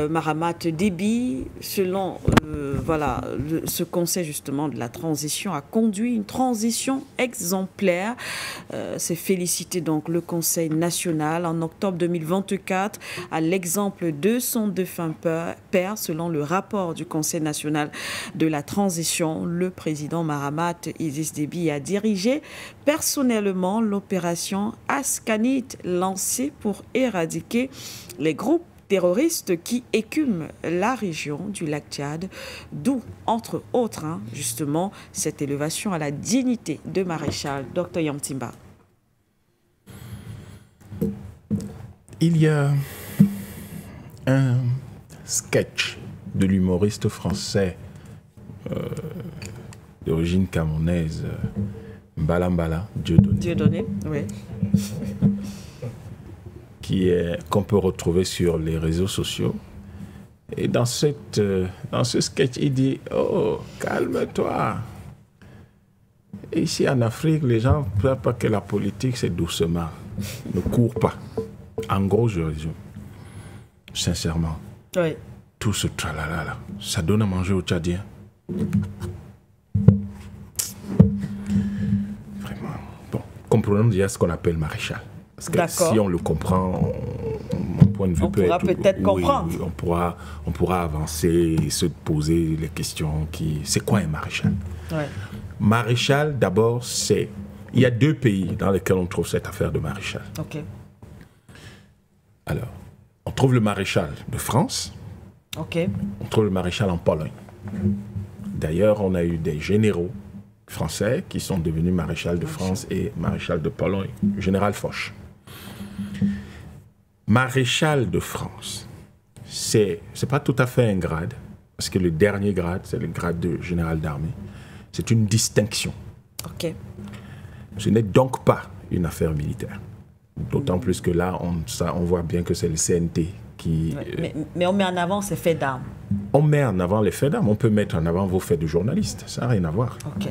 Mahamat Déby. Selon voilà, ce conseil justement de la transition a conduit une transition exemplaire. C'est félicité donc le Conseil national en octobre 2024 à l'exemple de son défunt père. Selon le rapport du Conseil national de la transition, le président Mahamat Idriss Déby a dirigé personnellement l'opération Askanit lancée pour éradiquer les groupes terroristes qui écument la région du lac Tchad, d'où, entre autres, justement, cette élévation à la dignité de maréchal. Dr Yamtimba. Il y a un sketch de l'humoriste français d'origine camerounaise, Mbala Dieudonné, oui. Qu'on peut retrouver sur les réseaux sociaux. Et dans ce sketch, il dit « Oh, calme-toi ». Ici en Afrique, les gens ne savent pas que la politique, c'est doucement. Ne cours pas. En gros, je résume. Sincèrement. Oui. Tout ce tralala là, ça donne à manger aux Tchadiens. Vraiment. Bon, comprenons déjà ce qu'on appelle maréchal. Parce que si on le comprend, mon point de vue peut être... peut-être comprendre. Oui, on pourra avancer et se poser les questions c'est quoi un maréchal? Ouais. Maréchal, d'abord, c'est... Il y a deux pays dans lesquels on trouve cette affaire de maréchal. Ok. Alors, on trouve le maréchal de France. Ok. On trouve le maréchal en Pologne. D'ailleurs, on a eu des généraux français qui sont devenus maréchal de France et maréchal de Pologne. Le général Foch. Maréchal de France, c'est pas tout à fait un grade, parce que le dernier grade, c'est le grade de général d'armée. C'est une distinction. Ok. Ce n'est donc pas une affaire militaire. D'autant plus que là, on voit bien que c'est le CNT qui... Mais on met en avant ces faits d'armes. On met en avant les faits d'armes. On peut mettre en avant vos faits de journaliste. Ça n'a rien à voir. Ok.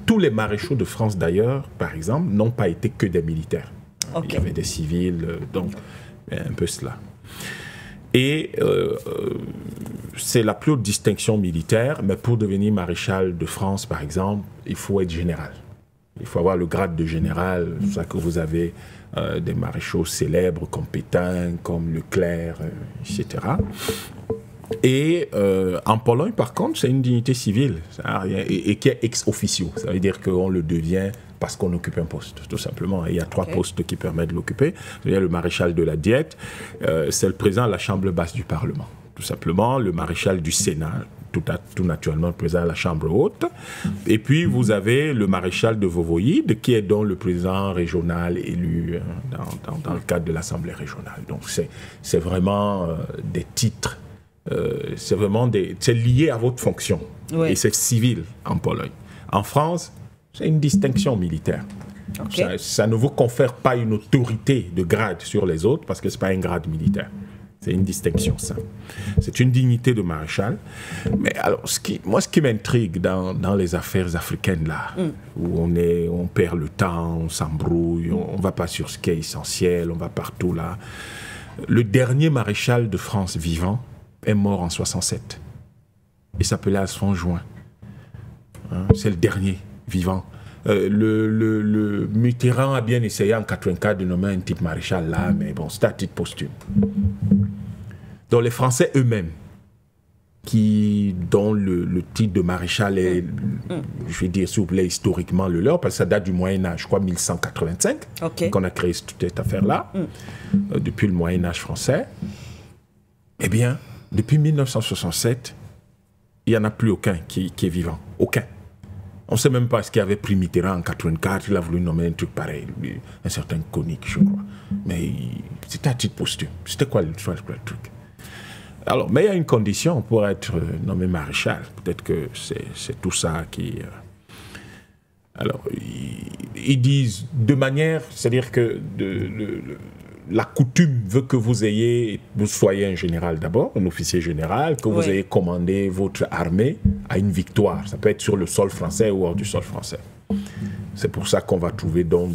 Tous les maréchaux de France, d'ailleurs, par exemple, n'ont pas été que des militaires. Okay. Il y avait des civils, donc un peu cela. Et c'est la plus haute distinction militaire, mais pour devenir maréchal de France, par exemple, il faut être général. Il faut avoir le grade de général, c'est ça que vous avez des maréchaux célèbres comme Pétain, comme Leclerc, etc. Et en Pologne, par contre, c'est une dignité civile et qui est ex officio. Ça veut dire qu'on le devient parce qu'on occupe un poste, tout simplement. Et il y a trois postes qui permettent de l'occuper. Il y a le maréchal de la Diète, c'est le président de la Chambre basse du Parlement, tout simplement. Le maréchal du Sénat, tout naturellement le président de la Chambre haute. Et puis, vous avez le maréchal de Vovoïde, qui est donc le président régional élu dans le cadre de l'Assemblée régionale. Donc, c'est vraiment des titres. C'est lié à votre fonction. Oui. Et c'est civil en Pologne. En France, c'est une distinction militaire. Okay. Ça ne vous confère pas une autorité de grade sur les autres parce que ce n'est pas un grade militaire. C'est une distinction, ça. C'est une dignité de maréchal. Mais alors, ce qui m'intrigue dans les affaires africaines, là, où on perd le temps, on s'embrouille, on ne va pas sur ce qui est essentiel, on va partout, là. Le dernier maréchal de France vivant est mort en 67. Il s'appelait Alphonse Juin. Hein, c'est le dernier vivant. Le Mitterrand a bien essayé en 84 de nommer un type maréchal là, mais bon, c'était à titre posthume. Donc les Français eux-mêmes, dont le titre de maréchal est, je vais dire, s'il vous plaît, historiquement le leur, parce que ça date du Moyen-Âge, je crois 1185, qu'on a créé toute cette affaire-là, depuis le Moyen-Âge français. Eh bien, depuis 1967, il n'y en a plus aucun qui est vivant. Aucun. On ne sait même pas ce qu'il avait pris Mitterrand en 84. Il a voulu nommer un truc pareil. Un certain Koenig, je crois. Mais c'était à titre posthume. C'était quoi le truc? Alors, mais il y a une condition pour être nommé maréchal. Peut-être que c'est tout ça qui... Alors, ils disent de manière... C'est-à-dire que... la coutume veut que vous soyez un général d'abord, un officier général, que vous ayez commandé votre armée à une victoire. Ça peut être sur le sol français ou hors du sol français. C'est pour ça qu'on va trouver donc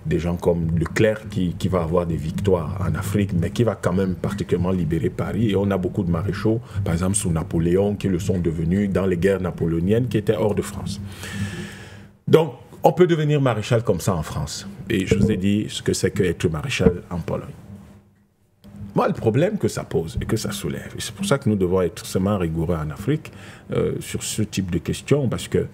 des gens comme Leclerc qui va avoir des victoires en Afrique, mais qui va quand même particulièrement libérer Paris. Et on a beaucoup de maréchaux, par exemple sous Napoléon, qui le sont devenus dans les guerres napoléoniennes, qui étaient hors de France. Donc, on peut devenir maréchal comme ça en France. Et je vous ai dit ce que c'est qu'être maréchal en Pologne. Moi, le problème que ça pose et que ça soulève, et c'est pour ça que nous devons être extrêmement rigoureux en Afrique sur ce type de questions, parce que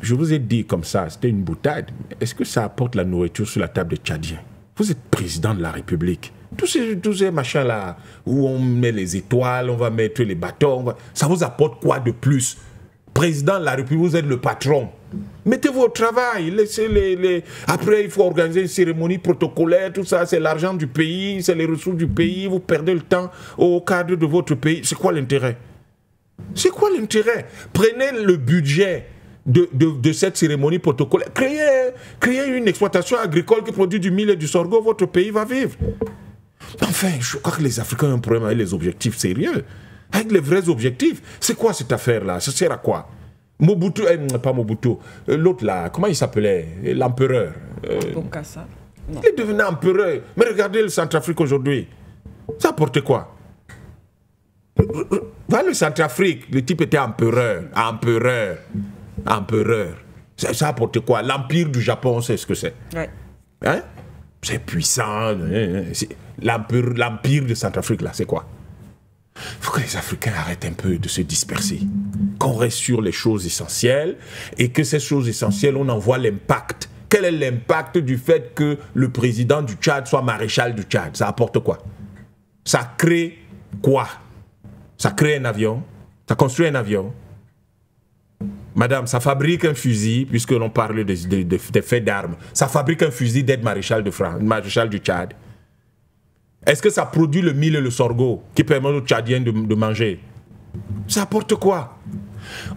je vous ai dit comme ça, c'était une boutade. Est-ce que ça apporte la nourriture sur la table des Tchadiens? Vous êtes président de la République. Tous ces machins-là, où on met les étoiles, on va mettre les bâtons, ça vous apporte quoi de plus? Président de la République, vous êtes le patron. Mettez-vous au travail. Laissez Après, il faut organiser une cérémonie protocolaire, tout ça. C'est l'argent du pays, c'est les ressources du pays. Vous perdez le temps au cadre de votre pays. C'est quoi l'intérêt? C'est quoi l'intérêt? Prenez le budget de cette cérémonie protocolaire. Créez une exploitation agricole qui produit du mil et du sorgho. Votre pays va vivre. Enfin, je crois que les Africains ont un problème avec les objectifs sérieux. Avec les vrais objectifs. C'est quoi cette affaire-là? Ça sert à quoi? Mobutu, pas Mobutu, l'autre là, comment il s'appelait? L'empereur. Bokassa. Il est devenu empereur. Mais regardez le Centrafrique aujourd'hui. Ça apporte quoi? Voilà le Centrafrique, le type était empereur. Ça apporte quoi? L'empire du Japon, c'est ce que c'est. Ouais. Hein? C'est puissant. L'empire de Centrafrique, là, c'est quoi? Il faut que les Africains arrêtent un peu de se disperser. Qu'on reste sur les choses essentielles et que ces choses essentielles, on en voit l'impact. Quel est l'impact du fait que le président du Tchad soit maréchal du Tchad? Ça apporte quoi? Ça crée quoi? Ça crée un avion? Ça construit un avion? Madame, ça fabrique un fusil, puisque l'on parle des faits d'armes. Ça fabrique un fusil d'être maréchal du Tchad. Est-ce que ça produit le mil et le sorgho qui permet aux Tchadiens de manger? Ça apporte quoi?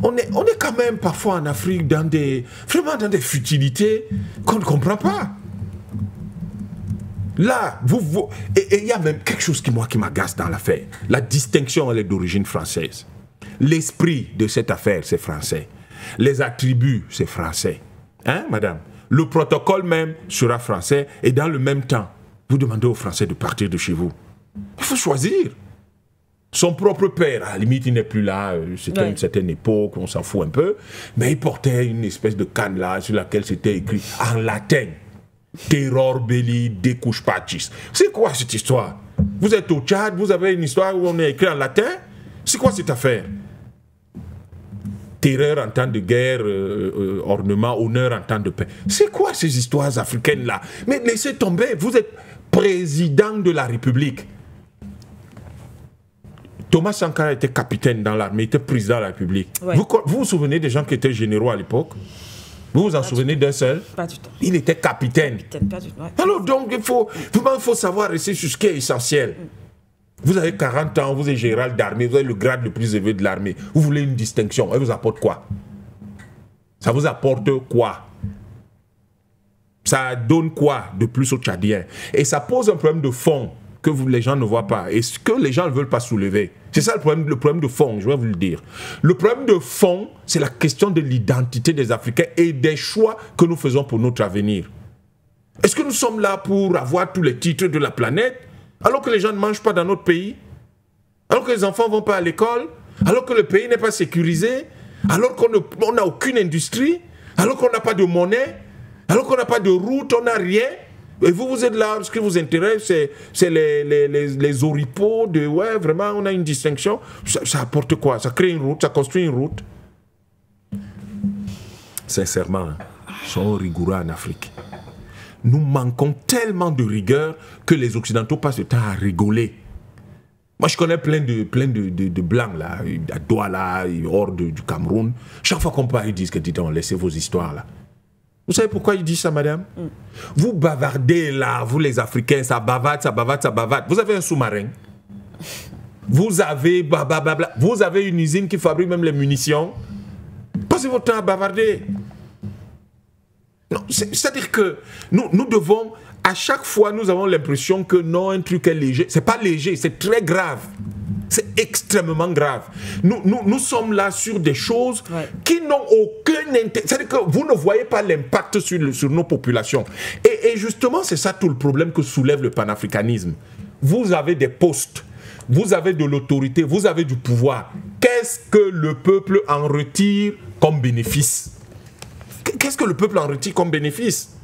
On est quand même parfois en Afrique vraiment dans des futilités qu'on ne comprend pas. Là, et il y a même quelque chose qui m'agace dans l'affaire. La distinction, elle est d'origine française. L'esprit de cette affaire, c'est français. Les attributs, c'est français. Hein, madame? Le protocole même sera français et dans le même temps, vous demandez aux Français de partir de chez vous. Il faut choisir. Son propre père, à la limite, il n'est plus là. C'était une certaine époque, on s'en fout un peu. Mais il portait une espèce de canne là, sur laquelle c'était écrit en latin. Terror belli decus pacis. C'est quoi cette histoire? Vous êtes au Tchad, vous avez une histoire où on est écrit en latin? C'est quoi cette affaire? Terreur en temps de guerre, ornement, honneur en temps de paix. C'est quoi ces histoires africaines-là? Mais laissez tomber, vous êtes président de la République. Thomas Sankara était capitaine dans l'armée, il était président de la République. Ouais. Vous vous souvenez des gens qui étaient généraux à l'époque? Vous vous en souvenez d'un seul? Pas du tout. Il était capitaine. Pas du tout. Ouais. Alors donc, il faut savoir rester sur ce qui est essentiel. Vous avez 40 ans, vous êtes général d'armée, vous avez le grade le plus élevé de l'armée. Vous voulez une distinction, elle vous apporte quoi? Ça vous apporte quoi? Ça donne quoi de plus aux Tchadiens? Et ça pose un problème de fond que les gens ne voient pas et ce que les gens ne veulent pas soulever. C'est ça le problème de fond, je vais vous le dire. Le problème de fond, c'est la question de l'identité des Africains et des choix que nous faisons pour notre avenir. Est-ce que nous sommes là pour avoir tous les titres de la planète alors que les gens ne mangent pas dans notre pays? Alors que les enfants ne vont pas à l'école? Alors que le pays n'est pas sécurisé? Alors qu'on n'a aucune industrie? Alors qu'on n'a pas de monnaie? Alors qu'on n'a pas de route, on n'a rien? Et vous êtes là, ce qui vous intéresse, c'est les oripeaux de, ouais, vraiment, on a une distinction. Ça apporte quoi? Ça crée une route, ça construit une route. Sincèrement, soyons rigoureux en Afrique. Nous manquons tellement de rigueur que les Occidentaux passent le temps à rigoler. Moi, je connais plein de blancs, là, à Douala, hors du Cameroun. Chaque fois qu'on parle, ils disent que, dis-donc, laissez vos histoires, là. Vous savez pourquoi il dit ça, madame? Vous bavardez là, vous les Africains, ça bavade, ça bavade, ça bavade. Vous avez un sous-marin. Vous avez une usine qui fabrique même les munitions. Passez votre temps à bavarder. C'est-à-dire que nous devons, à chaque fois, nous avons l'impression que non, un truc est léger. C'est pas léger, c'est très grave. C'est extrêmement grave. Nous sommes là sur des choses qui n'ont aucun intérêt. C'est-à-dire que vous ne voyez pas l'impact sur nos populations. Et justement, c'est ça tout le problème que soulève le panafricanisme. Vous avez des postes, vous avez de l'autorité, vous avez du pouvoir. Qu'est-ce que le peuple en retire comme bénéfice? Qu'est-ce que le peuple en retire comme bénéfice?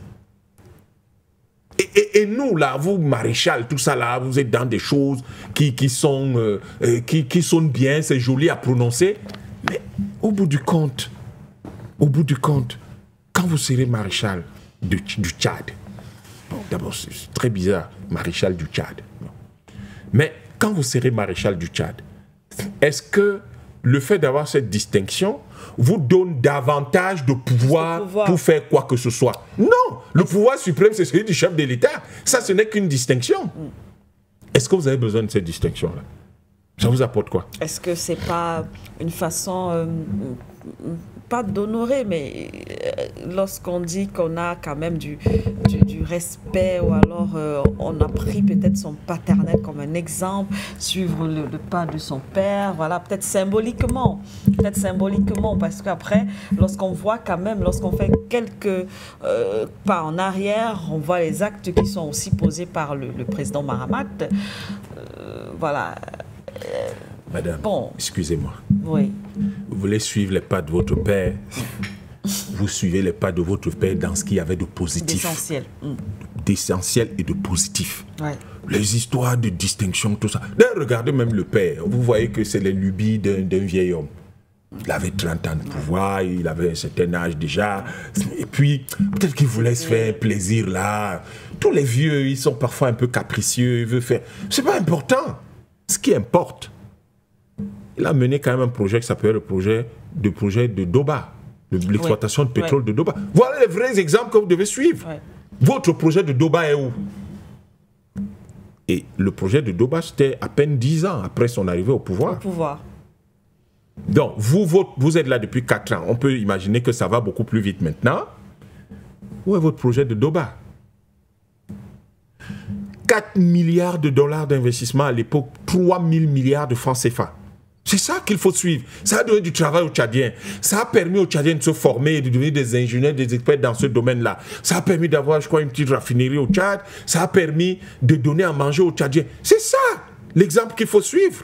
Et nous, là, vous, maréchal, tout ça, là, vous êtes dans des choses qui sonnent bien, c'est joli à prononcer. Mais au bout du compte, quand vous serez maréchal du Tchad, bon, d'abord, c'est très bizarre, maréchal du Tchad. Mais quand vous serez maréchal du Tchad, est-ce que le fait d'avoir cette distinction vous donne davantage de pouvoir pour faire quoi que ce soit? Non, le pouvoir suprême, c'est celui du chef de l'État. Ça, ce n'est qu'une distinction. Est-ce que vous avez besoin de cette distinction-là? Ça vous apporte quoi? Est-ce que c'est pas une façon, pas d'honorer, mais lorsqu'on dit qu'on a quand même du respect, ou alors on a pris peut-être son paternel comme un exemple, suivre le pas de son père, voilà, peut-être symboliquement, parce qu'après, lorsqu'on voit quand même, lorsqu'on fait quelques pas en arrière, on voit les actes qui sont aussi posés par le président Mahamat, voilà. Madame, bon. Excusez-moi. Oui. Vous voulez suivre les pas de votre père, vous suivez les pas de votre père dans ce qu'il y avait de positif. D'essentiel. D'essentiel et de positif. Ouais. Les histoires de distinction, tout ça. D'ailleurs, regardez même le père. Vous voyez que c'est les lubies d'un vieil homme. Il avait 30 ans de pouvoir, il avait un certain âge déjà. Et puis, peut-être qu'il voulait se faire plaisir là. Tous les vieux, ils sont parfois un peu capricieux. Ils veulent faire... C'est pas important. Ce qui importe, il a mené quand même un projet qui s'appelle le projet de Doba, l'exploitation de pétrole de Doba. Voilà les vrais exemples que vous devez suivre. Votre projet de Doba est où? Et le projet de Doba, c'était à peine 10 ans après son arrivée au pouvoir. Donc, vous êtes là depuis 4 ans. On peut imaginer que ça va beaucoup plus vite maintenant. Où est votre projet de Doba? 4 milliards de dollars d'investissement à l'époque, 3 000 milliards de francs CFA. C'est ça qu'il faut suivre. Ça a donné du travail aux Tchadiens. Ça a permis aux Tchadiens de se former et de devenir des ingénieurs, des experts dans ce domaine-là. Ça a permis d'avoir, je crois, une petite raffinerie au Tchad. Ça a permis de donner à manger aux Tchadiens. C'est ça l'exemple qu'il faut suivre.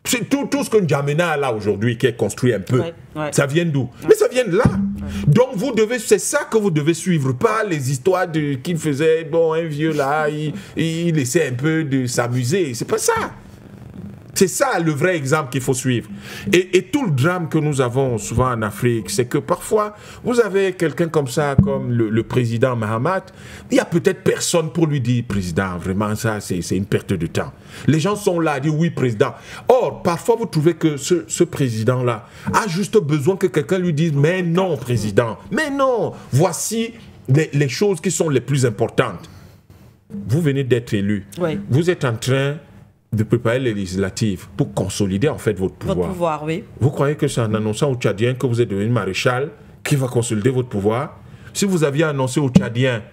C'est tout ce que N'Djamena a là aujourd'hui, qui est construit un peu. Ça vient d'où? Mais ça vient de là. Donc c'est ça que vous devez suivre, pas les histoires qu'il faisait, bon, un vieux là, il essaie un peu de s'amuser. C'est pas ça. C'est ça le vrai exemple qu'il faut suivre. Et tout le drame que nous avons souvent en Afrique, c'est que parfois, vous avez quelqu'un comme ça, comme le président Mahamat, il n'y a peut-être personne pour lui dire, président, vraiment, ça, c'est une perte de temps. Les gens sont là à dire, oui, président. Or, parfois, vous trouvez que ce président-là a juste besoin que quelqu'un lui dise, mais non, président, mais non, voici les choses qui sont les plus importantes. Vous venez d'être élu. Vous êtes en train de préparer les législatives pour consolider en fait votre pouvoir. Votre pouvoir, oui. Vous croyez que c'est en annonçant aux Tchadiens que vous êtes devenu maréchal qui va consolider votre pouvoir? Si vous aviez annoncé aux Tchadiens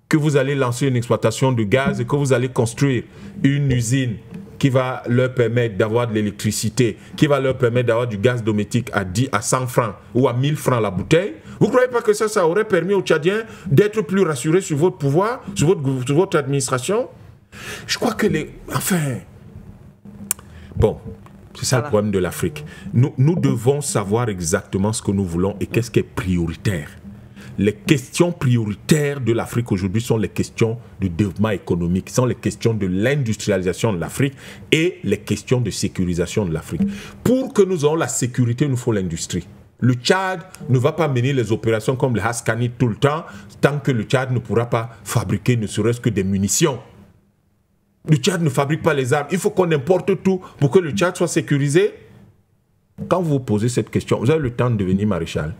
que vous allez lancer une exploitation de gaz et que vous allez construire une usine qui va leur permettre d'avoir de l'électricité, qui va leur permettre d'avoir du gaz domestique à 100 francs ou à 1000 francs la bouteille, vous ne croyez pas que ça aurait permis aux Tchadiens d'être plus rassurés sur votre pouvoir, sur votre administration? Je crois que bon, c'est ça le problème de l'Afrique. Nous devons savoir exactement ce que nous voulons et qu'est-ce qui est prioritaire. Les questions prioritaires de l'Afrique aujourd'hui sont les questions du développement économique, sont les questions de l'industrialisation de l'Afrique et les questions de sécurisation de l'Afrique. Pour que nous ayons la sécurité, il nous faut l'industrie. Le Tchad ne va pas mener les opérations comme le Haskani tout le temps, tant que le Tchad ne pourra pas fabriquer ne serait-ce que des munitions. Le Tchad ne fabrique pas les armes. Il faut qu'on importe tout pour que le Tchad soit sécurisé. Quand vous vous posez cette question, vous avez le temps de devenir maréchal.